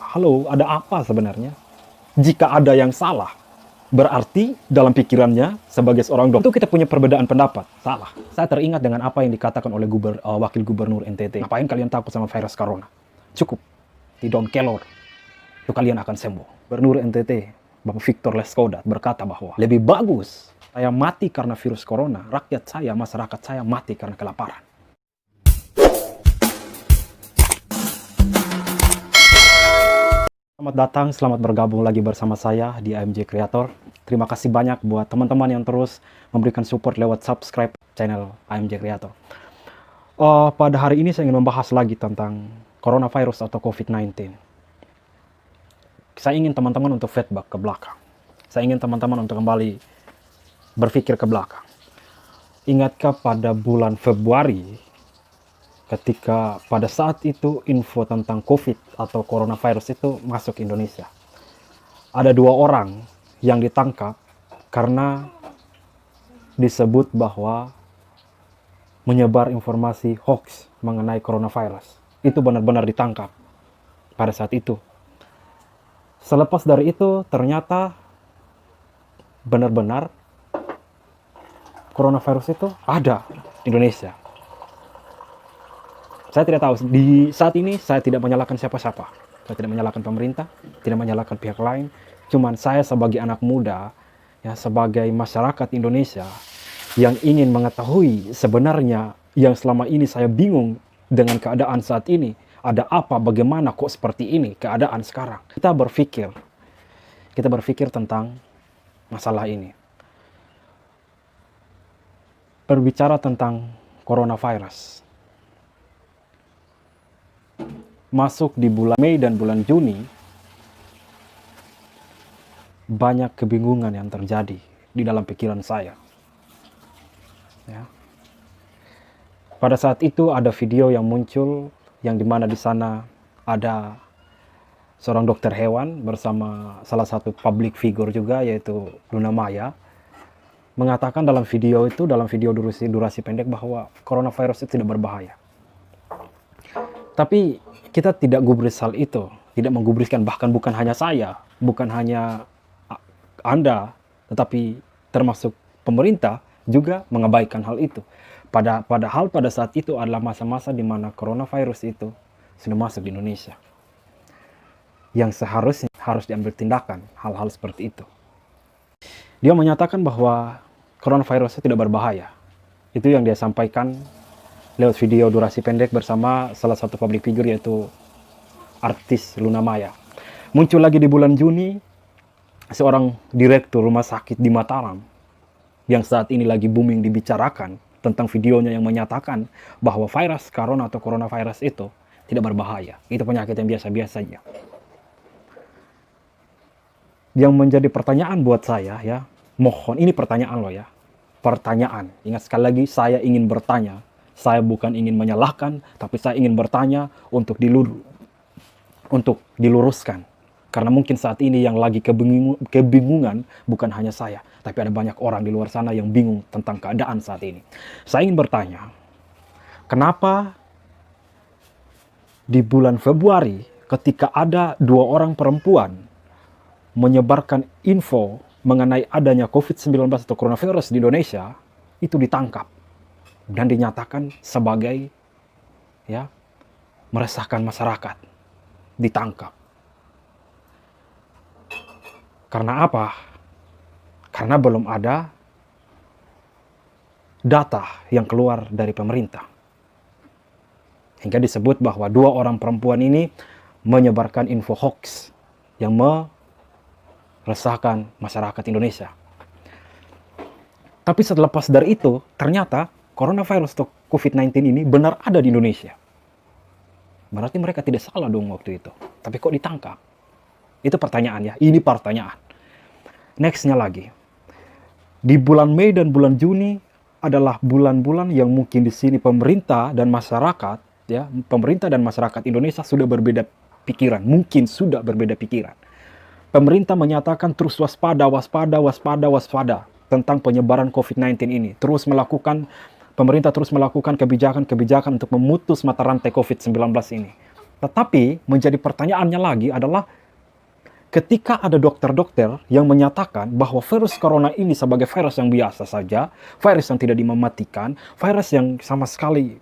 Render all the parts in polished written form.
halo, ada apa sebenarnya? Jika ada yang salah, berarti dalam pikirannya sebagai seorang dokter, itu kita punya perbedaan pendapat. Salah. Saya teringat dengan apa yang dikatakan oleh Wakil Gubernur NTT. Ngapain kalian takut sama virus corona? Cukup. Tidon kelor. Itu kalian akan sembuh. Gubernur NTT, Bapak Victor Leskodat, berkata bahwa lebih bagus saya mati karena virus corona, rakyat saya, masyarakat saya mati karena kelaparan. Selamat datang, selamat bergabung lagi bersama saya di AMJ Creator. Terima kasih banyak buat teman-teman yang terus memberikan support lewat subscribe channel AMJ Creator. Pada hari ini saya ingin membahas lagi tentang coronavirus atau COVID-19. Saya ingin teman-teman untuk feedback ke belakang. Saya ingin teman-teman untuk kembali berpikir ke belakang. Ingatkah pada bulan Februari, ketika pada saat itu info tentang COVID atau coronavirus itu masuk Indonesia, ada 2 orang yang ditangkap karena disebut bahwa menyebar informasi hoax mengenai coronavirus. Itu benar-benar ditangkap pada saat itu. Selepas dari itu ternyata benar-benar coronavirus itu ada di Indonesia. Saya tidak tahu, di saat ini saya tidak menyalahkan siapa-siapa. Saya tidak menyalahkan pemerintah, tidak menyalahkan pihak lain. Cuman saya sebagai anak muda, ya, sebagai masyarakat Indonesia yang ingin mengetahui sebenarnya yang selama ini saya bingung dengan keadaan saat ini. Ada apa, bagaimana kok seperti ini keadaan sekarang. Kita berpikir tentang masalah ini. Berbicara tentang coronavirus. Masuk di bulan Mei dan bulan Juni, banyak kebingungan yang terjadi di dalam pikiran saya. Ya. Pada saat itu ada video yang muncul, yang dimana di sana ada seorang dokter hewan bersama salah satu public figure juga, yaitu Luna Maya, mengatakan dalam video durasi pendek bahwa coronavirus itu tidak berbahaya. Tapi kita tidak gubris hal itu, tidak menggubriskan, bahkan bukan hanya saya, bukan hanya Anda, tetapi termasuk pemerintah juga mengabaikan hal itu. Padahal pada saat itu adalah masa-masa di mana coronavirus itu sudah masuk di Indonesia. Yang seharusnya harus diambil tindakan hal-hal seperti itu. Dia menyatakan bahwa coronavirus itu tidak berbahaya. Itu yang dia sampaikan lewat video durasi pendek bersama salah satu public figure, yaitu artis Luna Maya. Muncul lagi di bulan Juni seorang direktur rumah sakit di Mataram yang saat ini lagi booming dibicarakan tentang videonya yang menyatakan bahwa virus corona atau coronavirus itu tidak berbahaya. Itu penyakit yang biasa-biasa saja. Yang menjadi pertanyaan buat saya, ya, mohon, ini pertanyaan loh ya. Pertanyaan. Ingat sekali lagi, saya ingin bertanya. Saya bukan ingin menyalahkan, tapi saya ingin bertanya untuk diluruskan. Karena mungkin saat ini yang lagi kebingungan bukan hanya saya, tapi ada banyak orang di luar sana yang bingung tentang keadaan saat ini. Saya ingin bertanya, kenapa di bulan Februari ketika ada 2 orang perempuan menyebarkan info mengenai adanya COVID-19 atau coronavirus di Indonesia, itu ditangkap dan dinyatakan sebagai, ya, meresahkan masyarakat, ditangkap. Karena apa? Karena belum ada data yang keluar dari pemerintah. Hingga disebut bahwa 2 orang perempuan ini menyebarkan info hoax yang meresahkan masyarakat Indonesia. Tapi setelah lepas dari itu, ternyata coronavirus atau COVID-19 ini benar ada di Indonesia. Berarti mereka tidak salah dong waktu itu. Tapi kok ditangkap? Itu pertanyaan ya. Ini pertanyaan. Nextnya lagi. Di bulan Mei dan bulan Juni adalah bulan-bulan yang mungkin di sini pemerintah dan masyarakat, ya, pemerintah dan masyarakat Indonesia sudah berbeda pikiran. Mungkin sudah berbeda pikiran. Pemerintah menyatakan terus waspada tentang penyebaran COVID-19 ini. Pemerintah terus melakukan kebijakan-kebijakan untuk memutus mata rantai COVID-19 ini. Tetapi menjadi pertanyaannya lagi adalah ketika ada dokter-dokter yang menyatakan bahwa virus corona ini sebagai virus yang biasa saja, virus yang tidak mematikan, virus yang sama sekali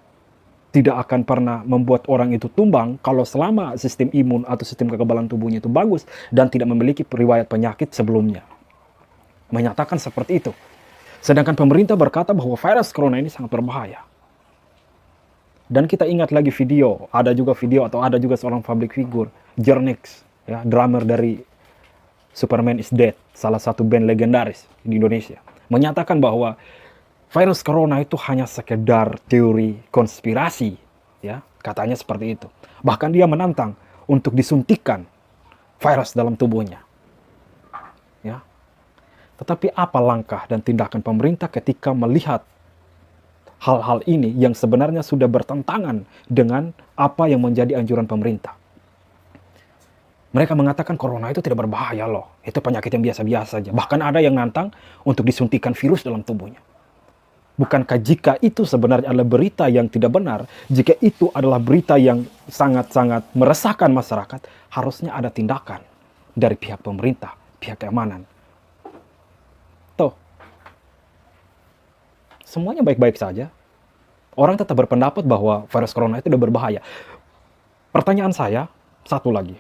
tidak akan pernah membuat orang itu tumbang kalau selama sistem imun atau sistem kekebalan tubuhnya itu bagus dan tidak memiliki riwayat penyakit sebelumnya. Menyatakan seperti itu. Sedangkan pemerintah berkata bahwa virus corona ini sangat berbahaya. Dan kita ingat lagi video, ada juga seorang public figure, Jernix, ya, drummer dari Superman is Dead, salah satu band legendaris di Indonesia, menyatakan bahwa virus corona itu hanya sekedar teori konspirasi, ya, katanya seperti itu. Bahkan dia menantang untuk disuntikan virus dalam tubuhnya. Ya. Tetapi apa langkah dan tindakan pemerintah ketika melihat hal-hal ini yang sebenarnya sudah bertentangan dengan apa yang menjadi anjuran pemerintah? Mereka mengatakan corona itu tidak berbahaya loh. Itu penyakit yang biasa-biasa saja. Bahkan ada yang nantang untuk disuntikan virus dalam tubuhnya. Bukankah jika itu sebenarnya adalah berita yang tidak benar, jika itu adalah berita yang sangat-sangat meresahkan masyarakat, harusnya ada tindakan dari pihak pemerintah, pihak keamanan. Tuh, semuanya baik-baik saja. Orang tetap berpendapat bahwa virus corona itu tidak berbahaya. Pertanyaan saya, satu lagi.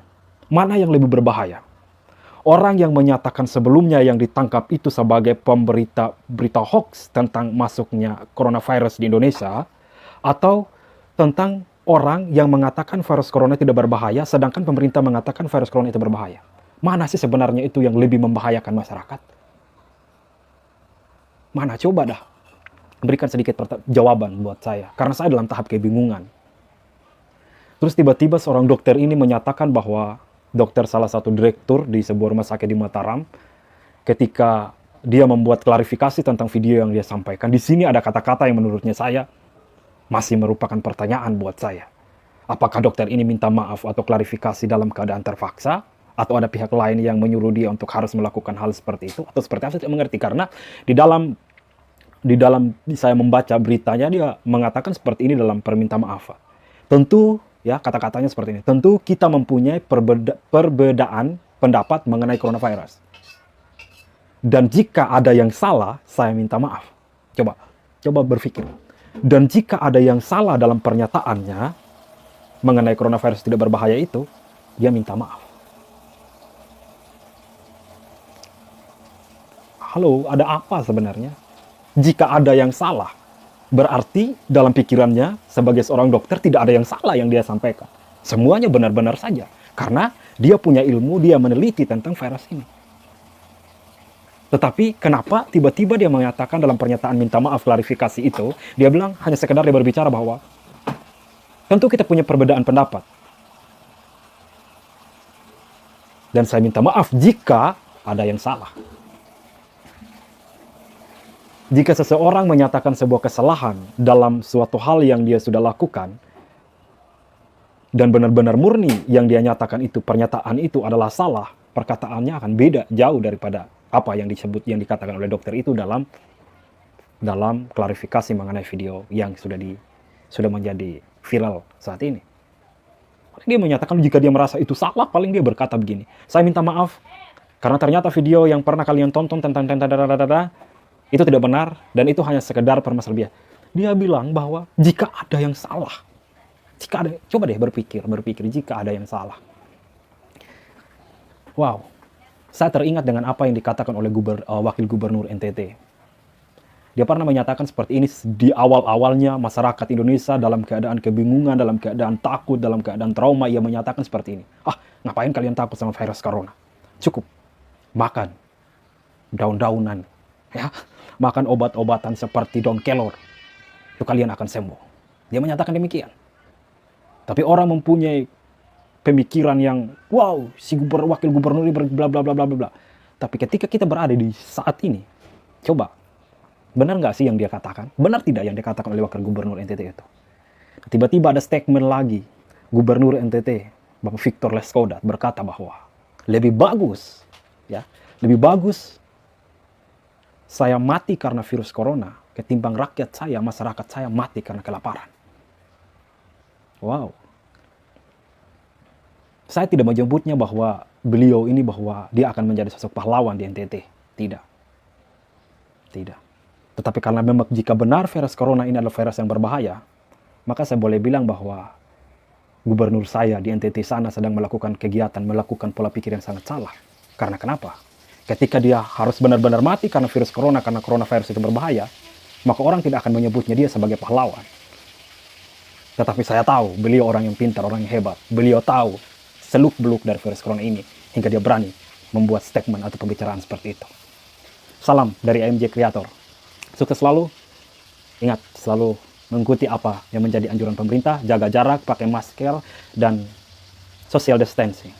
Mana yang lebih berbahaya? Orang yang menyatakan sebelumnya yang ditangkap itu sebagai pemberita berita hoax tentang masuknya coronavirus di Indonesia, atau tentang orang yang mengatakan virus corona tidak berbahaya, sedangkan pemerintah mengatakan virus corona itu berbahaya. Mana sih sebenarnya itu yang lebih membahayakan masyarakat? Mana? Coba dah berikan sedikit jawaban buat saya, karena saya dalam tahap kebingungan. Terus tiba-tiba seorang dokter ini menyatakan bahwa dokter salah satu direktur di sebuah rumah sakit di Mataram, ketika dia membuat klarifikasi tentang video yang dia sampaikan, di sini ada kata-kata yang menurutnya saya masih merupakan pertanyaan buat saya. Apakah dokter ini minta maaf atau klarifikasi dalam keadaan terpaksa, atau ada pihak lain yang menyuruh dia untuk harus melakukan hal seperti itu, atau seperti apa? Saya tidak mengerti, karena di dalam saya membaca beritanya, dia mengatakan seperti ini dalam permintaan maaf. Tentu, ya, kata-katanya seperti ini. Tentu kita mempunyai perbedaan pendapat mengenai coronavirus. Dan jika ada yang salah, saya minta maaf. Coba berpikir. Dan jika ada yang salah dalam pernyataannya mengenai coronavirus tidak berbahaya itu, dia minta maaf. Halo, ada apa sebenarnya? Jika ada yang salah, berarti dalam pikirannya sebagai seorang dokter tidak ada yang salah yang dia sampaikan. Semuanya benar-benar saja. Karena dia punya ilmu, dia meneliti tentang virus ini. Tetapi kenapa tiba-tiba dia mengatakan dalam pernyataan minta maaf klarifikasi itu, dia bilang hanya sekedar dia berbicara bahwa tentu kita punya perbedaan pendapat. Dan saya minta maaf jika ada yang salah. Jika seseorang menyatakan sebuah kesalahan dalam suatu hal yang dia sudah lakukan, dan benar-benar murni yang dia nyatakan itu, pernyataan itu adalah salah, perkataannya akan beda jauh daripada apa yang dikatakan oleh dokter itu dalam klarifikasi mengenai video yang sudah menjadi viral saat ini. Dia menyatakan jika dia merasa itu salah, paling dia berkata begini, saya minta maaf karena ternyata video yang pernah kalian tonton tentang itu tidak benar, dan itu hanya sekedar permasalahan. Dia bilang bahwa jika ada yang salah, coba deh berpikir jika ada yang salah. Wow, saya teringat dengan apa yang dikatakan oleh Wakil Gubernur NTT. Dia pernah menyatakan seperti ini di awal-awalnya masyarakat Indonesia dalam keadaan kebingungan, dalam keadaan takut, dalam keadaan trauma. Ia menyatakan seperti ini, ngapain kalian takut sama virus corona? Cukup makan daun-daunan, ya, makan obat-obatan seperti daun kelor, itu kalian akan sembuh. Dia menyatakan demikian. Tapi orang mempunyai pemikiran yang, wow, si wakil gubernur ini bla bla bla bla bla. Tapi ketika kita berada di saat ini, coba, benar nggak sih yang dia katakan? Benar tidak yang dikatakan oleh wakil gubernur NTT itu? Tiba-tiba ada statement lagi, Gubernur NTT, Bapak Victor Leskodat, berkata bahwa lebih bagus saya mati karena virus corona ketimbang rakyat saya, masyarakat saya mati karena kelaparan. Wow. Saya tidak menyebutnya bahwa beliau ini bahwa dia akan menjadi sosok pahlawan di NTT. Tidak. Tidak. Tetapi karena memang jika benar virus corona ini adalah virus yang berbahaya, maka saya boleh bilang bahwa gubernur saya di NTT sana sedang melakukan kegiatan, melakukan pola pikir yang sangat salah. Karena kenapa? Ketika dia harus benar-benar mati karena virus corona, karena coronavirus itu berbahaya, maka orang tidak akan menyebutnya dia sebagai pahlawan. Tetapi saya tahu, beliau orang yang pintar, orang yang hebat. Beliau tahu seluk-beluk dari virus corona ini, hingga dia berani membuat statement atau pembicaraan seperti itu. Salam dari AMJ Creator. Sukses selalu. Ingat, selalu mengikuti apa yang menjadi anjuran pemerintah. Jaga jarak, pakai masker, dan social distancing.